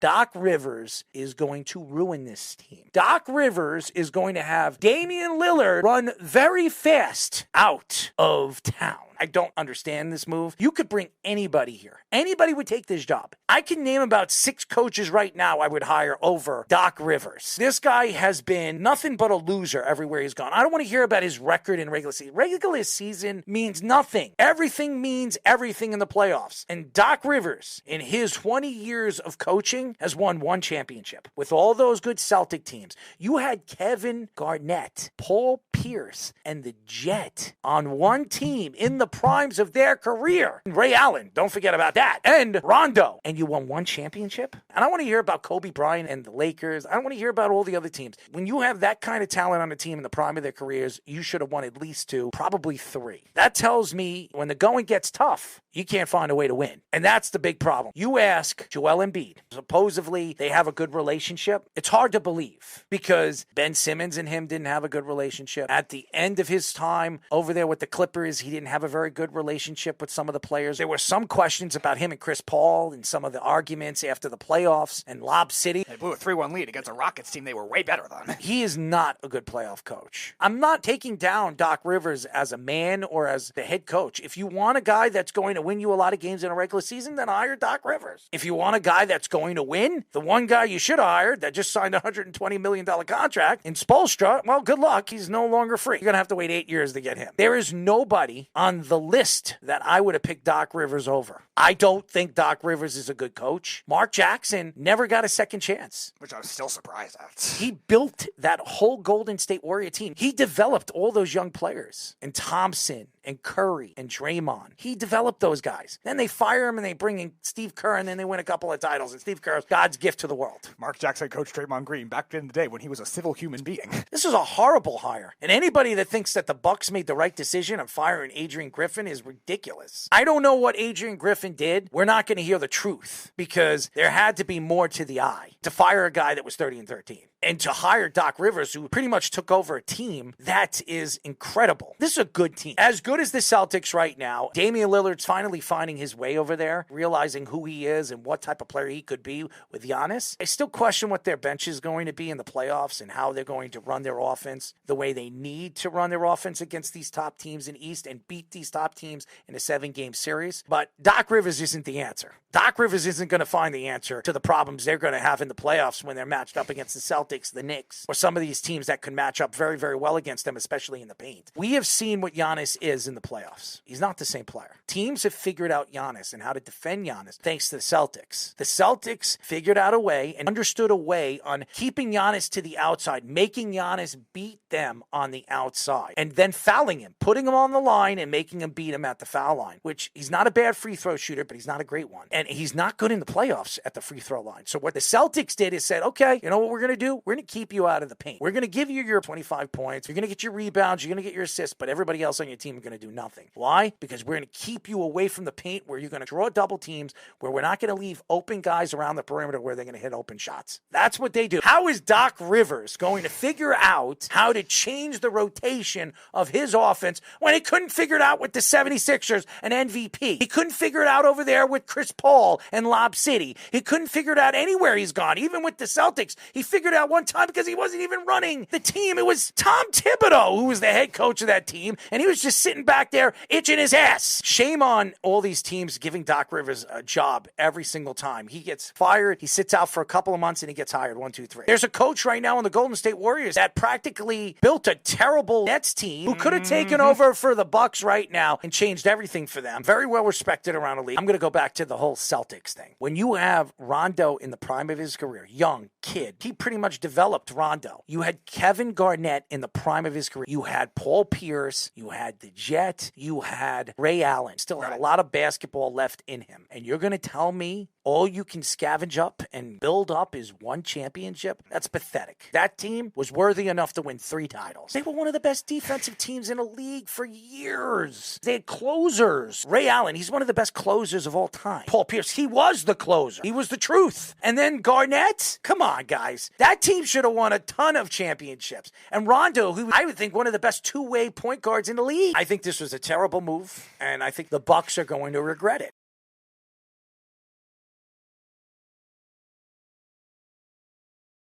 Doc Rivers is going to ruin this team. Doc Rivers is going to have Damian Lillard run very fast out of town. I don't understand this move. You could bring anybody here. Anybody would take this job. I can name about 6 coaches right now I would hire over Doc Rivers. This guy has been nothing but a loser everywhere he's gone. I don't want to hear about his record in regular season. Regular season means nothing. Everything means everything in the playoffs. And Doc Rivers, in his 20 years of coaching, has won 1 championship. With all those good Celtic teams, you had Kevin Garnett, Paul Pierce, and the Jet on one team in the primes of their career. Ray Allen, don't forget about that. And Rondo. And you won 1 championship? And I want to hear about Kobe Bryant and the Lakers. I don't want to hear about all the other teams. When you have that kind of talent on a team in the prime of their careers, you should have won at least 2, probably 3. That tells me when the going gets tough, you can't find a way to win. And that's the big problem. You ask Joel Embiid. Supposedly, they have a good relationship. It's hard to believe because Ben Simmons and him didn't have a good relationship. At the end of his time over there with the Clippers, he didn't have a very good relationship with some of the players. There were some questions about him and Chris Paul and some of the arguments after the playoffs and Lob City. They blew a 3-1 lead against a Rockets team they were way better than. He is not a good playoff coach. I'm not taking down Doc Rivers as a man or as the head coach. If you want a guy that's going to win you a lot of games in a regular season, then hire Doc Rivers. If you want a guy that's going to win, the one guy you should have hired that just signed a $120 million contract in Spoelstra, well, good luck. He's no longer free. You're going to have to wait 8 years to get him. There is nobody on the list that I would have picked Doc Rivers over. I don't think Doc Rivers is a good coach. Mark Jackson never got a second chance. Which I was still surprised at. He built that whole Golden State Warrior team. He developed all those young players. And Thompson and Curry and Draymond. He developed those guys. Then they fire him and they bring in Steve Kerr and then they win a couple of titles. And Steve Kerr is God's gift to the world. Mark Jackson coached Draymond Green back in the day when he was a civil human being. This is a horrible hire. And anybody that thinks that the Bucks made the right decision of firing Adrian Griffin is ridiculous. I don't know what Adrian Griffin did. We're not going to hear the truth because there had to be more to the eye to fire a guy that was 30-13. And to hire Doc Rivers, who pretty much took over a team, that is incredible. This is a good team. As good as the Celtics right now, Damian Lillard's finally finding his way over there, realizing who he is and what type of player he could be with Giannis. I still question what their bench is going to be in the playoffs and how they're going to run their offense the way they need to run their offense against these top teams in East and beat these top teams in a 7-game series. But Doc Rivers isn't the answer. Doc Rivers isn't going to find the answer to the problems they're going to have in the playoffs when they're matched up against the Celtics, the Knicks, or some of these teams that could match up very, very well against them, especially in the paint. We have seen what Giannis is in the playoffs. He's not the same player. Teams have figured out Giannis and how to defend Giannis thanks to the Celtics. The Celtics figured out a way and understood a way on keeping Giannis to the outside, making Giannis beat them on the outside, and then fouling him, putting him on the line and making him beat him at the foul line, which he's not a bad free throw shooter, but he's not a great one. And he's not good in the playoffs at the free throw line. So what the Celtics did is said, okay, you know what we're going to do? We're going to keep you out of the paint. We're going to give you your 25 points. You're going to get your rebounds. You're going to get your assists, but everybody else on your team are going to do nothing. Why? Because we're going to keep you away from the paint where you're going to draw double teams, where we're not going to leave open guys around the perimeter where they're going to hit open shots. That's what they do. How is Doc Rivers going to figure out how to change the rotation of his offense when he couldn't figure it out with the 76ers and MVP? He couldn't figure it out over there with Chris Paul and Lob City. He couldn't figure it out anywhere he's gone. Even with the Celtics, he figured it out one time because he wasn't even running the team. It was Tom Thibodeau who was the head coach of that team, and he was just sitting back there itching his ass. Shame on all these teams giving Doc Rivers a job every single time. He gets fired, he sits out for a couple of months, and he gets hired. 1, 2, 3. There's a coach right now in the Golden State Warriors that practically built a terrible Nets team who could have taken over for the Bucks right now and changed everything for them. Very well respected around the league. I'm going to go back to the whole Celtics thing. When you have Rondo in the prime of his career, young kid, he pretty much developed Rondo. You had Kevin Garnett in the prime of his career. You had Paul Pierce. You had the Jet. You had Ray Allen. Still had a lot of basketball left in him. And you're going to tell me all you can scavenge up and build up is 1 championship? That's pathetic. That team was worthy enough to win 3 titles. They were one of the best defensive teams in the league for years. They had closers. Ray Allen, he's one of the best closers of all time. Paul Pierce, he was the closer. He was the truth. And then Garnett, come on, guys. That team should have won a ton of championships. And Rondo, who I would think one of the best two-way point guards in the league. I think this was a terrible move, and I think the Bucks are going to regret it.